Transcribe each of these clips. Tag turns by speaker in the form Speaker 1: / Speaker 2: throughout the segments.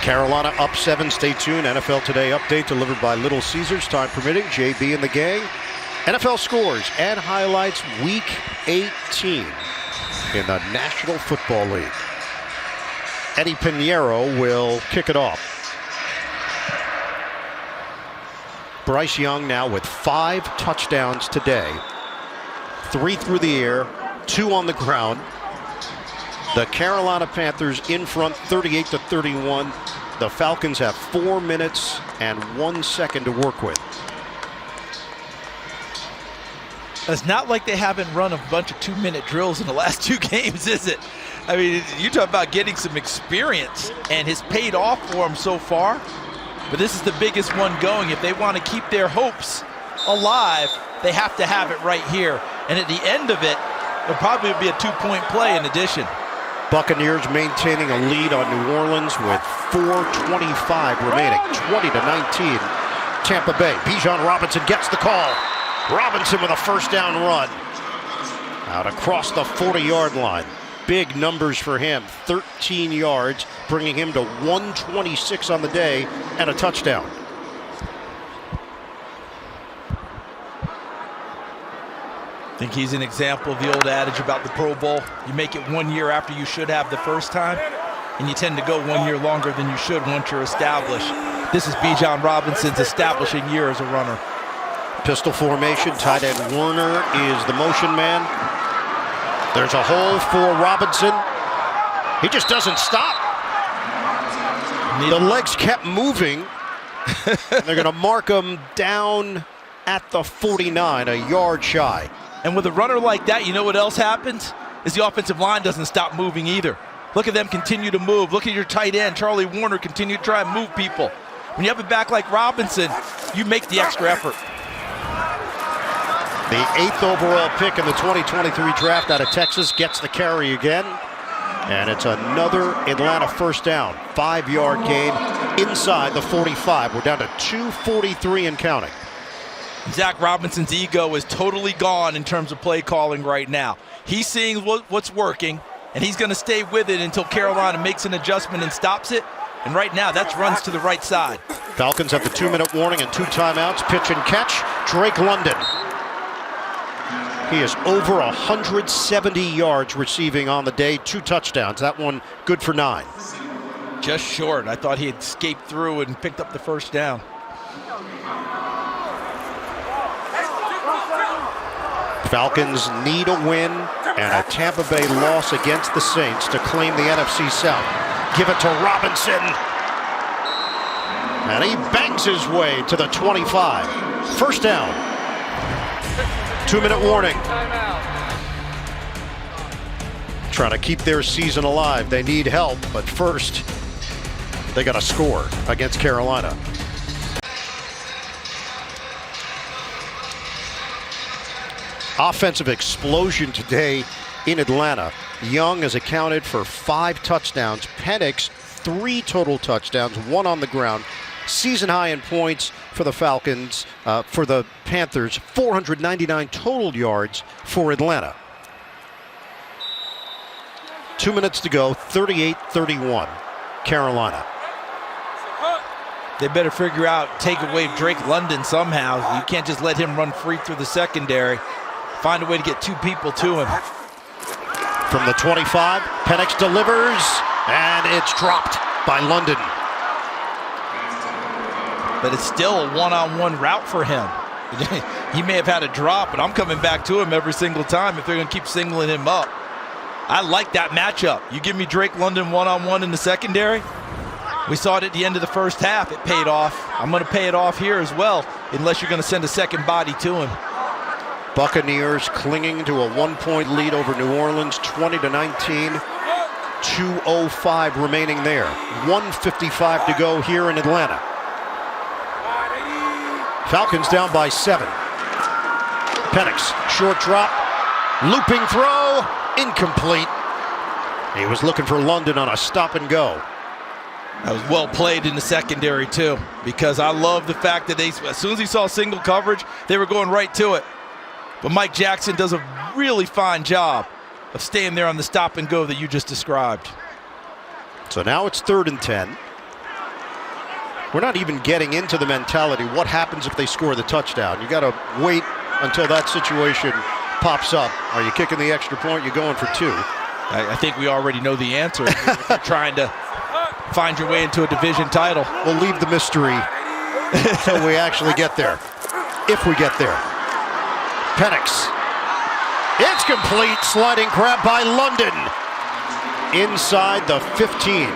Speaker 1: Carolina up 7. Stay tuned. NFL Today update delivered by Little Caesars. Time permitting. JB and the gang. NFL scores and highlights Week 18 in the National Football League. Eddie Pinheiro will kick it off. Bryce Young now with 5 touchdowns today. 3 through the air, 2 on the ground. The Carolina Panthers in front 38-31. The Falcons have 4 minutes and 1 second to work with.
Speaker 2: It's not like they haven't run a bunch of 2-minute drills in the last 2 games, is it? I mean, you talk about getting some experience, and it's paid off for them so far. But this is the biggest one going. If they want to keep their hopes alive, they have to have it right here. And at the end of it, it'll probably be a 2-point play in addition.
Speaker 1: Buccaneers maintaining a lead on New Orleans with 4:25 remaining, 20-19. Tampa Bay. Bijan Robinson gets the call. Robinson with a first down run. Out across the 40-yard line. Big numbers for him. 13 yards, bringing him to 126 on the day and a touchdown.
Speaker 2: I think he's an example of the old adage about the Pro Bowl. You make it 1 year after you should have the first time, and you tend to go 1 year longer than you should once you're established. This is Bijan Robinson's establishing year as a runner.
Speaker 1: Pistol formation, tight end Werner is the motion man. There's a hole for Robinson. He just doesn't stop. The legs kept moving. They're going to mark him down at the 49, a yard shy.
Speaker 2: And with a runner like that, you know what else happens? Is the offensive line doesn't stop moving either. Look at them continue to move. Look at your tight end, Charlie Warner, continue to try and move people. When you have a back like Robinson, you make the extra effort.
Speaker 1: The 8th overall pick in the 2023 draft out of Texas gets the carry again. And it's another Atlanta first down. 5-yard gain inside the 45. We're down to 2:43 and counting.
Speaker 2: Zach Robinson's ego is totally gone in terms of play calling right now. He's seeing what's working, and he's going to stay with it until Carolina makes an adjustment and stops it. And right now, that's runs to the right side.
Speaker 1: Falcons have the 2-minute warning and 2 timeouts. Pitch and catch, Drake London. He is over 170 yards receiving on the day, 2 touchdowns. That one good for 9.
Speaker 2: Just short. I thought he had escaped through and picked up the first down.
Speaker 1: Falcons need a win and a Tampa Bay loss against the Saints to claim the NFC South. Give it to Robinson. And he bangs his way to the 25. First down. 2-minute warning. Trying to keep their season alive. They need help, but first, they got to score against Carolina. Offensive explosion today in Atlanta. Young has accounted for 5 touchdowns. Penix, 3 total touchdowns, 1 on the ground. Season high in points for the Falcons, for the Panthers, 499 total yards for Atlanta. 2 minutes to go, 38-31, Carolina.
Speaker 2: They better figure out, take away Drake London somehow. You can't just let him run free through the secondary. Find a way to get 2 people to him.
Speaker 1: From the 25, Penix delivers, and it's dropped by London.
Speaker 2: But it's still a one-on-one route for him. He may have had a drop, but I'm coming back to him every single time if they're going to keep singling him up. I like that matchup. You give me Drake London one-on-one in the secondary. We saw it at the end of the first half. It paid off. I'm going to pay it off here as well, unless you're going to send a second body to him.
Speaker 1: Buccaneers clinging to a 1-point lead over New Orleans, 20-19. 2:05 remaining there. 1:55 to go here in Atlanta. Falcons down by 7. Penix, short drop, looping throw, incomplete. He was looking for London on a stop and go.
Speaker 2: That was well played in the secondary too, because I love the fact that as soon as he saw single coverage, they were going right to it. But Mike Jackson does a really fine job of staying there on the stop and go that you just described.
Speaker 1: So now it's 3rd and 10. We're not even getting into the mentality. What happens if they score the touchdown? You got to wait until that situation pops up. Are you kicking the extra point? You're going for 2.
Speaker 2: I think we already know the answer. If you're trying to find your way into a division title.
Speaker 1: We'll leave the mystery until we actually get there. If we get there. Penix. It's complete. Sliding grab by London. Inside the 15.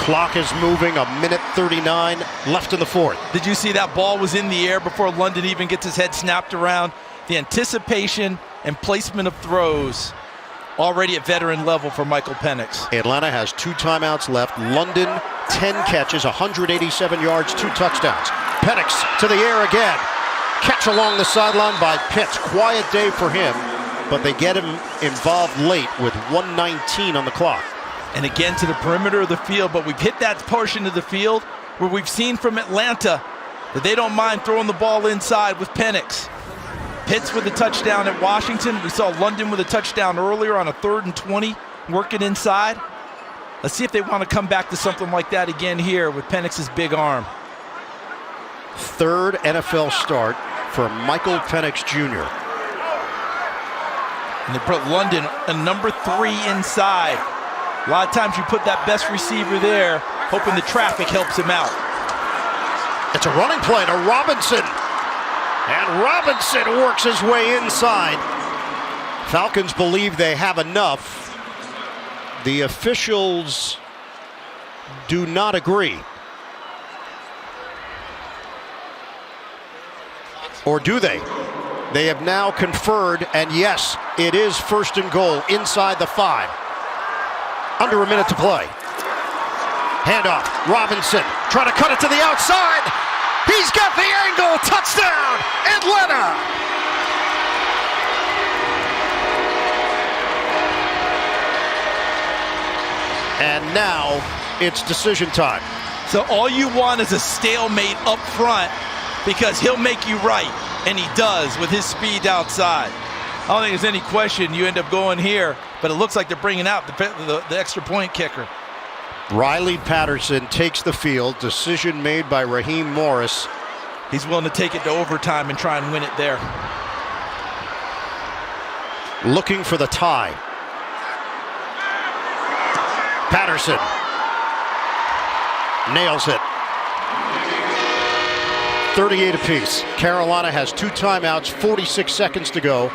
Speaker 1: Clock is moving. 1:39 left in the 4th.
Speaker 2: Did you see that ball was in the air before London even gets his head snapped around? The anticipation and placement of throws already at veteran level for Michael Penix.
Speaker 1: Atlanta has 2 timeouts left. London, 10 catches, 187 yards, 2 touchdowns. Penix to the air again. Catch along the sideline by Pitts. Quiet day for him, but they get him involved late with 1:19 on the clock.
Speaker 2: And again to the perimeter of the field, but we've hit that portion of the field where we've seen from Atlanta that they don't mind throwing the ball inside with Penix. Pitts with a touchdown at Washington. We saw London with a touchdown earlier on a 3rd and 20, working inside. Let's see if they want to come back to something like that again here with Penix's big arm.
Speaker 1: 3rd NFL start for Michael Penix Jr.
Speaker 2: And they put London a number 3 inside. A lot of times you put that best receiver there, hoping the traffic helps him out.
Speaker 1: It's a running play to Robinson. And Robinson works his way inside. Falcons believe they have enough. The officials do not agree. Or do they? They have now conferred, and yes, it is 1st and goal inside the 5. Under a minute to play. Handoff. Robinson trying to cut it to the outside. He's got the angle. Touchdown, Atlanta. And now it's decision time.
Speaker 2: So all you want is a stalemate up front because he'll make you right, and he does with his speed outside. I don't think there's any question you end up going here, but it looks like they're bringing out the extra point kicker.
Speaker 1: Riley Patterson takes the field. Decision made by Raheem Morris.
Speaker 2: He's willing to take it to overtime and try and win it there.
Speaker 1: Looking for the tie. Patterson nails it. 38 apiece. Carolina has 2 timeouts, 46 seconds to go.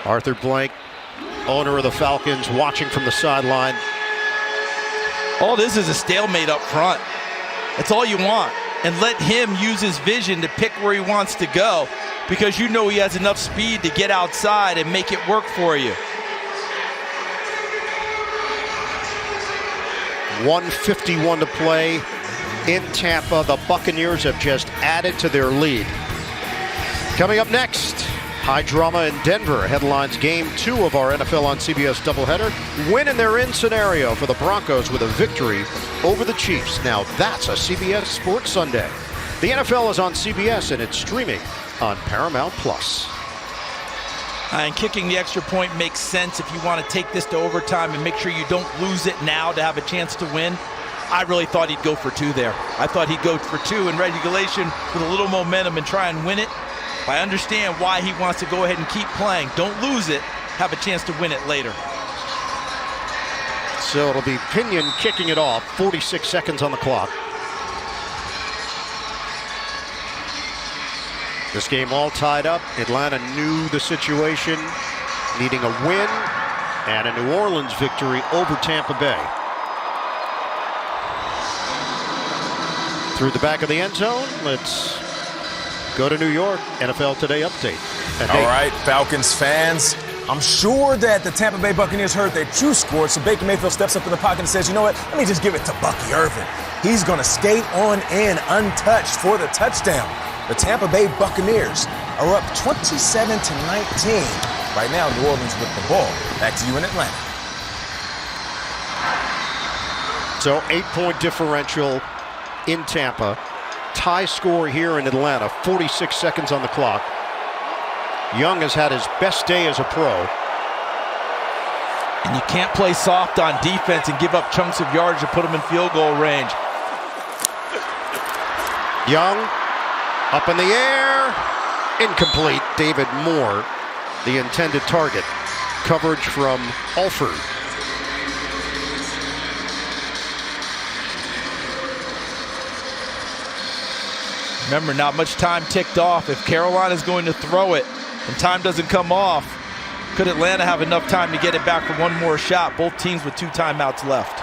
Speaker 1: Arthur Blank, owner of the Falcons, watching from the sideline.
Speaker 2: All this is a stalemate up front. That's all you want. And let him use his vision to pick where he wants to go, because you know he has enough speed to get outside and make it work for you.
Speaker 1: 1:51 to play in Tampa. The Buccaneers have just added to their lead. Coming up next, high drama in Denver headlines Game 2 of our NFL on CBS doubleheader. Win in their in scenario for the Broncos with a victory over the Chiefs. Now that's a CBS Sports Sunday. The NFL is on CBS and it's streaming on Paramount Plus.
Speaker 2: And kicking the extra point makes sense if you want to take this to overtime and make sure you don't lose it now to have a chance to win. I really thought he'd go for 2 there. I thought he'd go for 2 in regulation with a little momentum and try and win it. I understand why he wants to go ahead and keep playing. Don't lose it. Have a chance to win it later.
Speaker 1: So it'll be Pinion kicking it off. 46 seconds on the clock. This game all tied up. Atlanta knew the situation, needing a win and a New Orleans victory over Tampa Bay. Through the back of the end zone, let's go to New York. NFL Today update.
Speaker 3: All right, Falcons fans, I'm sure that the Tampa Bay Buccaneers heard that you scored, so Baker Mayfield steps up in the pocket and says, you know what, let me just give it to Bucky Irvin. He's going to skate on in untouched for the touchdown. The Tampa Bay Buccaneers are up 27-19. Right now, New Orleans with the ball. Back to you in Atlanta.
Speaker 1: So 8-point differential in Tampa. Tie score here in Atlanta. 46 seconds on the clock. Young has had his best day as a pro.
Speaker 2: And you can't play soft on defense and give up chunks of yards to put them in field goal range.
Speaker 1: Young, up in the air, incomplete. David Moore, the intended target. Coverage from Alford.
Speaker 2: Remember, not much time ticked off. If Carolina's going to throw it and time doesn't come off, could Atlanta have enough time to get it back for one more shot? Both teams with 2 timeouts left.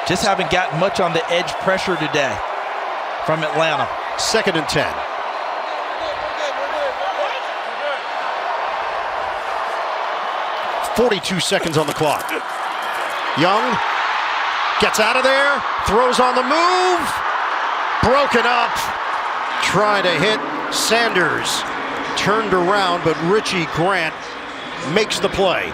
Speaker 2: Just haven't gotten much on the edge pressure today from Atlanta.
Speaker 1: 2nd and 10. .42 seconds on the clock. Young gets out of there, throws on the move, broken up, trying to hit Sanders. Turned around, but Richie Grant makes the play.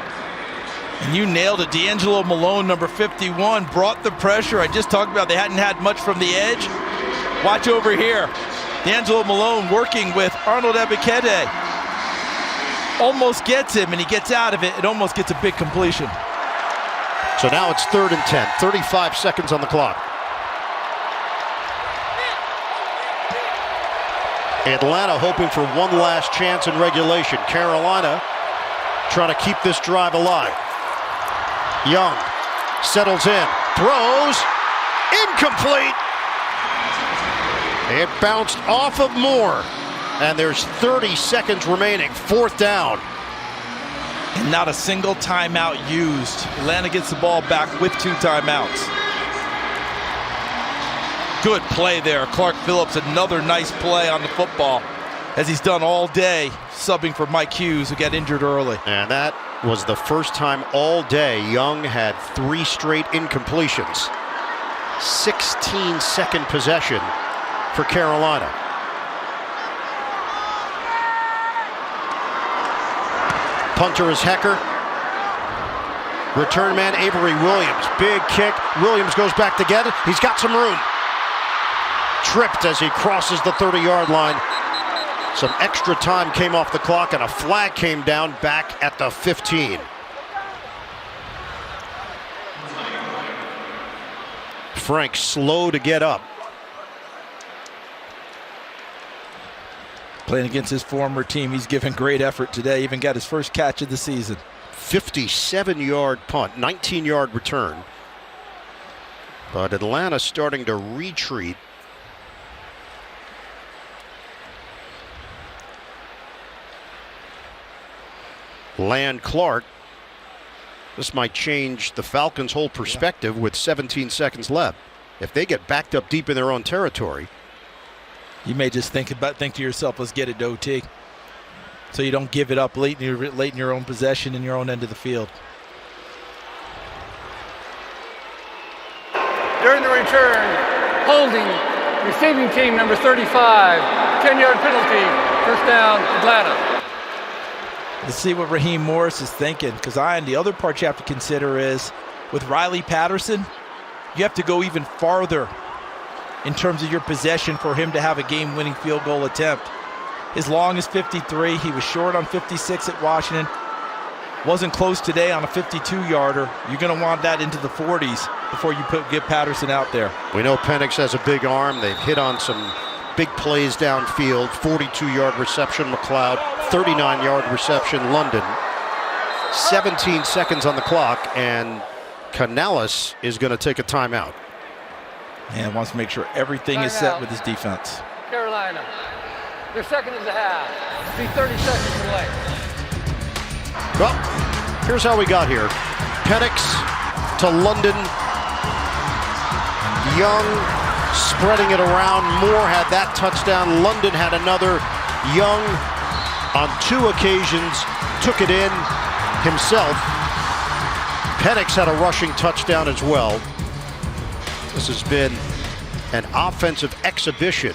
Speaker 2: And you nailed it. D'Angelo Malone, number 51, brought the pressure. I just talked about they hadn't had much from the edge. Watch over here. D'Angelo Malone working with Arnold Ebiketie. Almost gets him, and he gets out of it. It almost gets a big completion.
Speaker 1: So now it's 3rd and 10, 35 seconds on the clock. Atlanta hoping for one last chance in regulation. Carolina trying to keep this drive alive. Young settles in, throws, incomplete. It bounced off of Moore, and there's 30 seconds remaining, 4th down.
Speaker 2: And not a single timeout used. Atlanta gets the ball back with 2 timeouts. Good play there. Clark Phillips, another nice play on the football, as he's done all day, subbing for Mike Hughes, who got injured early.
Speaker 1: And that was the first time all day Young had 3 straight incompletions. 16-second possession for Carolina. Punter is Hecker. Return man Avery Williams. Big kick. Williams goes back to get it. He's got some room. Tripped as he crosses the 30-yard line. Some extra time came off the clock, and a flag came down back at the 15. Frank slow to get up.
Speaker 2: Playing against his former team, he's given great effort today. Even got his first catch of the season.
Speaker 1: 57-yard punt, 19-yard return. But Atlanta starting to retreat. Land Clark. This might change the Falcons' whole perspective with 17 seconds left. If they get backed up deep in their own territory,
Speaker 2: you may just think to yourself, let's get it to OT. So you don't give it up late in your own possession in your own end of the field.
Speaker 4: During the return, holding receiving team number 35, 10-yard penalty, 1st down, Atlanta.
Speaker 2: Let's see what Raheem Morris is thinking, because the other part you have to consider is, with Riley Patterson, you have to go even farther in terms of your possession for him to have a game-winning field goal attempt. His long is 53. He was short on 56 at Washington. Wasn't close today on a 52-yarder. You're going to want that into the 40s before you get Patterson out there.
Speaker 1: We know Penix has a big arm. They've hit on some big plays downfield. 42-yard reception, McLeod. 39-yard reception, London. 17 seconds on the clock, and Canales is going to take a timeout.
Speaker 2: And wants to make sure everything is set with his defense.
Speaker 4: Carolina, their 2nd and a half. Be 30 seconds away.
Speaker 1: Well, here's how we got here. Penix to London. Young spreading it around. Moore had that touchdown. London had another. Young on 2 occasions took it in himself. Penix had a rushing touchdown as well. This has been an offensive exhibition.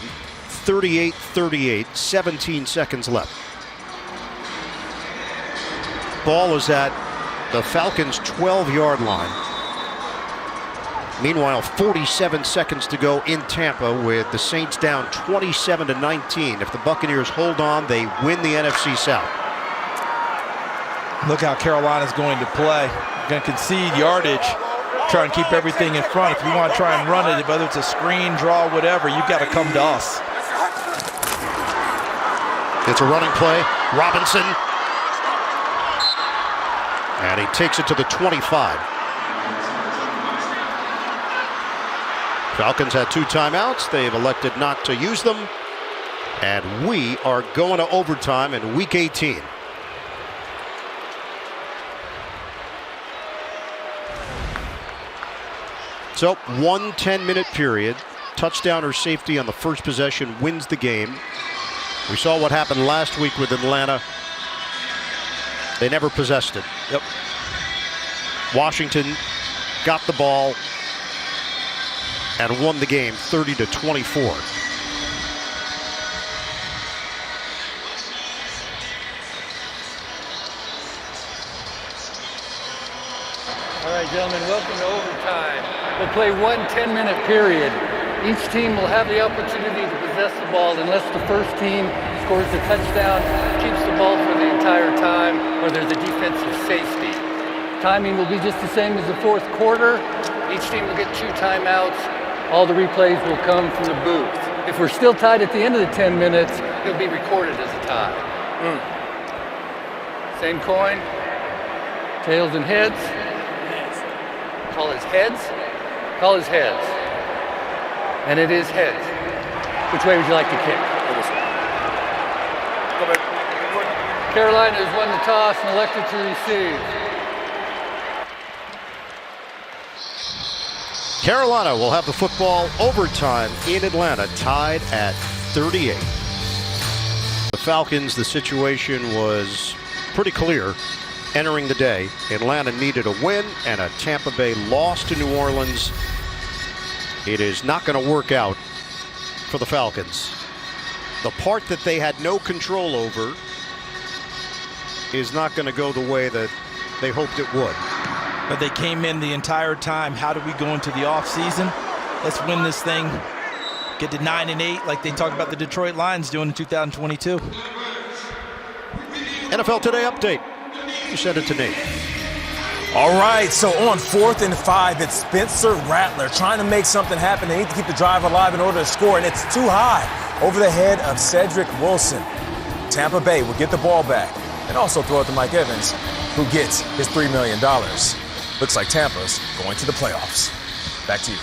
Speaker 1: 38-38, 17 seconds left. Ball is at the Falcons' 12-yard line. Meanwhile, 47 seconds to go in Tampa with the Saints down 27-19. If the Buccaneers hold on, they win the NFC South.
Speaker 2: Look how Carolina's going to play. Going to concede yardage try and keep everything in front. If you want to try and run it, whether it's a screen, draw, whatever, you've got to come to us.
Speaker 1: It's a running play. Robinson. And he takes it to the 25. Falcons had 2 timeouts. They've elected not to use them. And we are going to overtime in Week 18. So, 1 10-minute period. Touchdown or safety on the first possession wins the game. We saw what happened last week with Atlanta. They never possessed it.
Speaker 2: Yep.
Speaker 1: Washington got the ball and won the game 30-24.
Speaker 4: All right, gentlemen, welcome to overtime. We'll play 1 10-minute period. Each team will have the opportunity to possess the ball unless the first team scores a touchdown, keeps the ball for the entire time, or there's a defensive safety. Timing will be just the same as the fourth quarter. Each team will get 2 timeouts. All the replays will come from the booth. If we're still tied at the end of the 10 minutes, it'll be recorded as a tie. Same coin. Tails and heads. Call his heads. Call his heads. And it is heads. Which way would you like to kick? Carolina has won the toss and elected to receive.
Speaker 1: Carolina will have the football. Overtime in Atlanta, tied at 38. The Falcons, the situation was pretty clear entering the day. Atlanta needed a win and a Tampa Bay loss to New Orleans. It is not going to work out for the Falcons. The part that they had no control over is not going to go the way that they hoped it would.
Speaker 2: But they came in the entire time. How do we go into the offseason? Let's win this thing. Get to 9-8 like they talked about the Detroit Lions doing in 2022.
Speaker 1: NFL Today update. You sent it to Nate.
Speaker 3: All right, so on 4th and 5, it's Spencer Rattler trying to make something happen. They need to keep the drive alive in order to score, and it's too high over the head of Cedric Wilson. Tampa Bay will get the ball back and also throw it to Mike Evans, who gets his $3 million. Looks like Tampa's going to the playoffs. Back to you.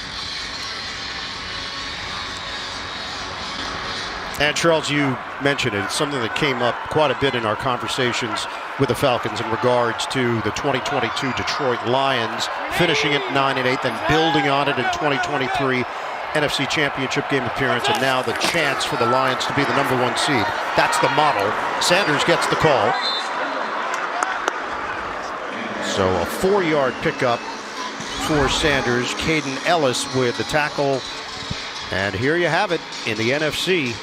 Speaker 1: And Charles, you mentioned it. It's something that came up quite a bit in our conversations with the Falcons in regards to the 2022 Detroit Lions finishing at 9-8, then building on it in 2023 NFC Championship game appearance, and now the chance for the Lions to be the #1 seed. That's the model. Sanders gets the call. So a 4-yard pickup for Sanders. Caden Ellis with the tackle. And here you have it in the NFC.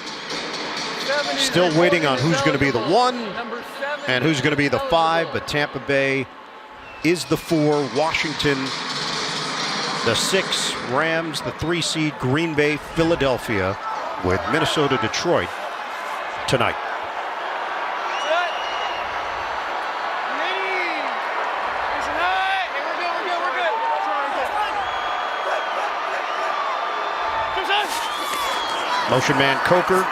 Speaker 1: Still waiting on who's going to be the 1 and who's going to be the 5, but Tampa Bay is the 4, Washington the 6, Rams the 3 seed, Green Bay, Philadelphia, with Minnesota, Detroit tonight. Motion man Coker.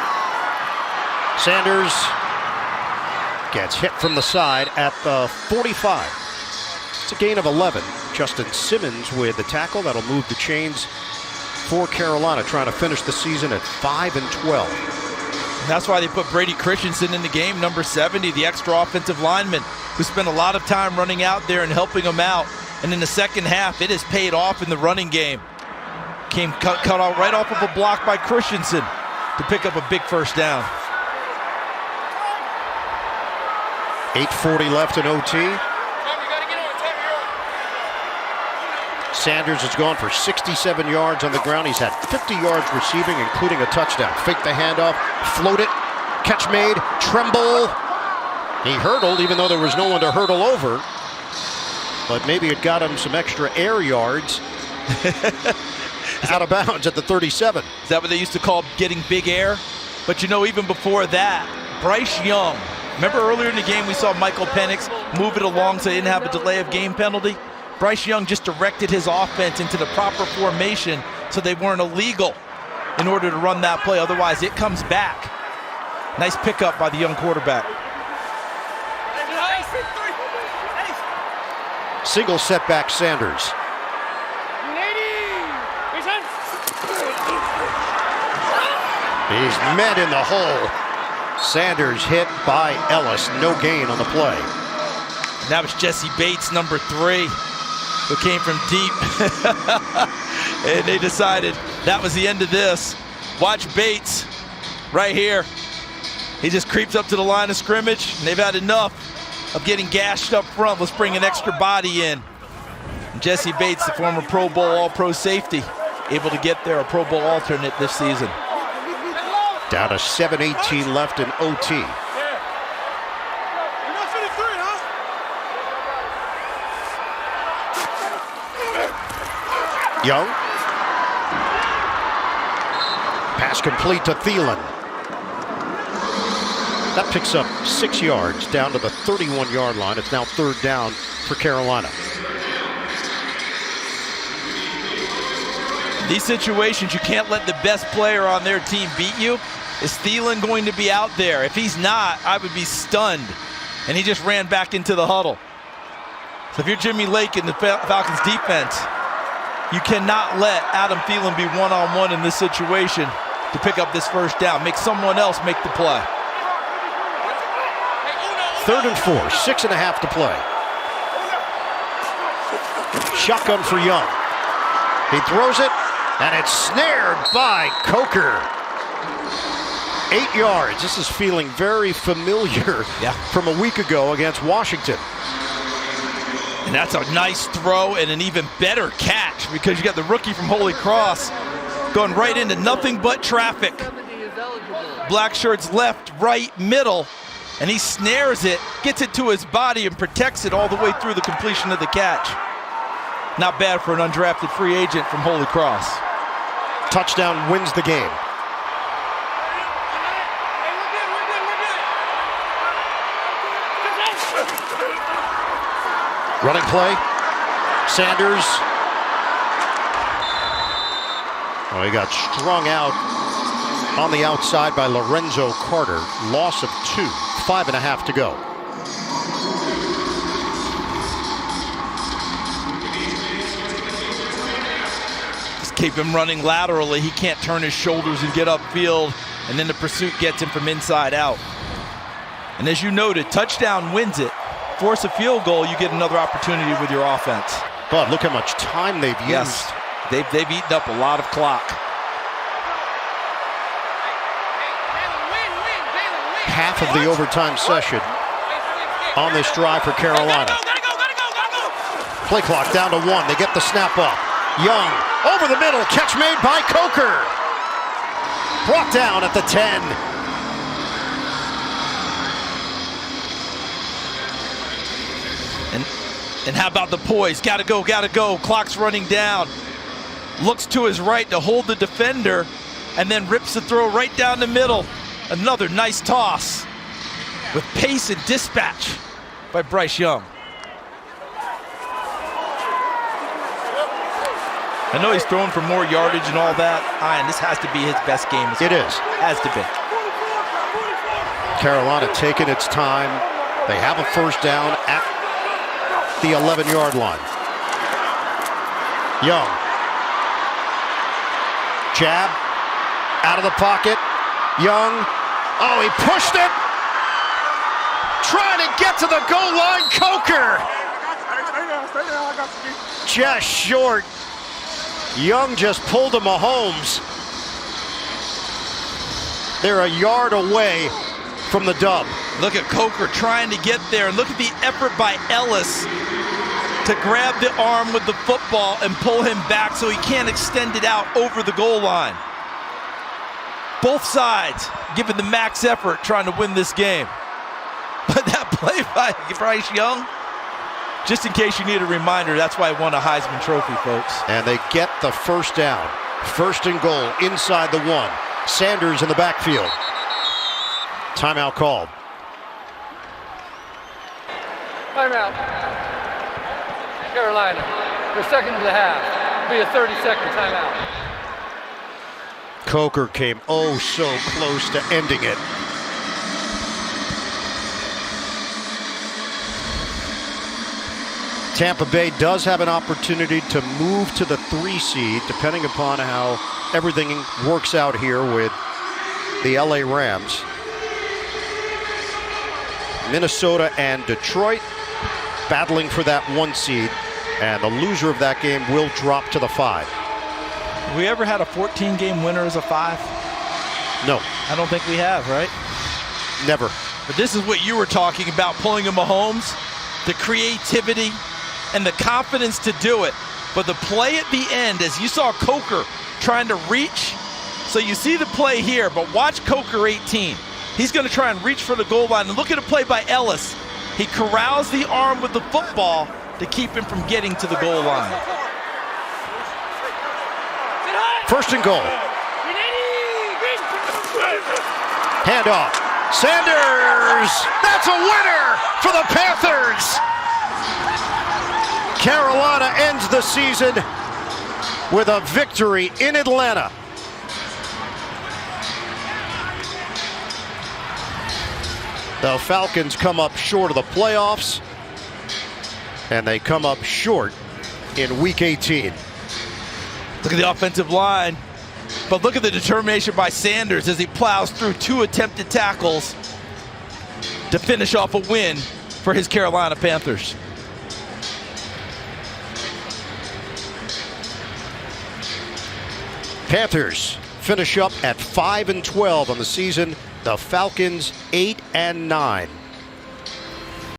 Speaker 1: Sanders gets hit from the side at the 45. It's a gain of 11. Justin Simmons with the tackle. That'll move the chains for Carolina, trying to finish the season at 5-12.
Speaker 2: And that's why they put Brady Christensen in the game, number 70, the extra offensive lineman, who spent a lot of time running out there and helping them out. And in the second half, it has paid off in the running game. Came cut off right off of a block by Christensen to pick up a big first down.
Speaker 1: 8:40 left in OT. Sanders has gone for 67 yards on the ground. He's had 50 yards receiving, including a touchdown. Fake the handoff, float it, catch made, Tremble. He hurdled even though there was no one to hurdle over. But maybe it got him some extra air yards. Out of bounds at the 37.
Speaker 2: Is that what they used to call getting big air? But you know, even before that, Bryce Young. Remember earlier in the game we saw Michael Penix move it along so he didn't have a delay of game penalty? Bryce Young just directed his offense into the proper formation so they weren't illegal in order to run that play. Otherwise, it comes back. Nice pickup by the young quarterback.
Speaker 1: Single setback Sanders. He's met in the hole. Sanders hit by Ellis. No gain on the play.
Speaker 2: And that was Jesse Bates, number 3, who came from deep. And they decided that was the end of this. Watch Bates right here. He just creeps up to the line of scrimmage, and they've had enough of getting gashed up front. Let's bring an extra body in. And Jesse Bates, the former Pro Bowl All-Pro safety, able to get there, a Pro Bowl alternate this season.
Speaker 1: Down to 7:18 left in OT. Young. Pass complete to Thielen. That picks up 6 yards down to the 31-yard line. It's now 3rd down for Carolina.
Speaker 2: These situations, you can't let the best player on their team beat you. Is Thielen going to be out there? If he's not, I would be stunned. And he just ran back into the huddle. So if you're Jimmy Lake in the Falcons defense, you cannot let Adam Thielen be one-on-one in this situation to pick up this 1st down. Make someone else make the play.
Speaker 1: 3rd and 4, 6.5 to play. Shotgun for Young. He throws it, and it's snared by Coker. 8 yards. This is feeling very familiar from a week ago against Washington.
Speaker 2: And that's a nice throw and an even better catch because you got the rookie from Holy Cross going right into nothing but traffic. Black shirts left, right, middle, and he snares it, gets it to his body and protects it all the way through the completion of the catch. Not bad for an undrafted free agent from Holy Cross.
Speaker 1: Touchdown wins the game. Running play. Sanders. Oh, he got strung out on the outside by Lorenzo Carter. Loss of 2. 5.5 to go.
Speaker 2: Just keep him running laterally. He can't turn his shoulders and get upfield, and then the pursuit gets him from inside out. And as you noted, touchdown wins it. Force a field goal, you get another opportunity with your offense.
Speaker 1: But look how much time they've used.
Speaker 2: Yes, they've eaten up a lot of clock.
Speaker 1: Half of the overtime session on this drive for Carolina. Play clock down to 1. They get the snap up. Young over the middle. Catch made by Coker. Brought down at the 10.
Speaker 2: And how about the poise? Gotta go, gotta go. Clock's running down. Looks to his right to hold the defender and then rips the throw right down the middle. Another nice toss with pace and dispatch by Bryce Young. I know he's throwing for more yardage and all that. And this has to be his best game.
Speaker 1: It is.
Speaker 2: Has to be.
Speaker 1: Carolina taking its time. They have a 1st down at the 11-yard line. Young. Jab. Out of the pocket. Young. Oh, he pushed it. Trying to get to the goal line. Coker. Just short. Young just pulled a Mahomes. They're a yard away from the dub.
Speaker 2: Look at Coker trying to get there. And look at the effort by Ellis to grab the arm with the football and pull him back so he can't extend it out over the goal line. Both sides giving the max effort trying to win this game. But that play by Bryce Young, just in case you need a reminder, that's why I won a Heisman Trophy, folks.
Speaker 1: And they get the 1st down. 1st and goal inside the 1. Sanders in the backfield. Timeout called.
Speaker 4: Timeout. Carolina. The second of the half. It'll be a 30-second timeout.
Speaker 1: Coker came oh so close to ending it. Tampa Bay does have an opportunity to move to the 3 seed, depending upon how everything works out here with the LA Rams. Minnesota and Detroit battling for that 1 seed, and the loser of that game will drop to the 5.
Speaker 2: Have we ever had a 14-game winner as a 5?
Speaker 1: No,
Speaker 2: I don't think we have, right?
Speaker 1: never.
Speaker 2: But this is what you were talking about, pulling a Mahomes, the creativity and the confidence to do it. But the play at the end, as you saw Coker trying to reach, so you see the play here, but watch Coker 18. He's going to try and reach for the goal line. And look at a play by Ellis. He corrals the arm with the football to keep him from getting to the goal line.
Speaker 1: First and goal. Handoff. Sanders. That's a winner for the Panthers. Carolina ends the season with a victory in Atlanta. The Falcons come up short of the playoffs, and they come up short in Week 18.
Speaker 2: Look at the offensive line. But look at the determination by Sanders as he plows through 2 attempted tackles to finish off a win for his Carolina Panthers.
Speaker 1: Panthers finish up at 5-12 on the season. The Falcons 8-9.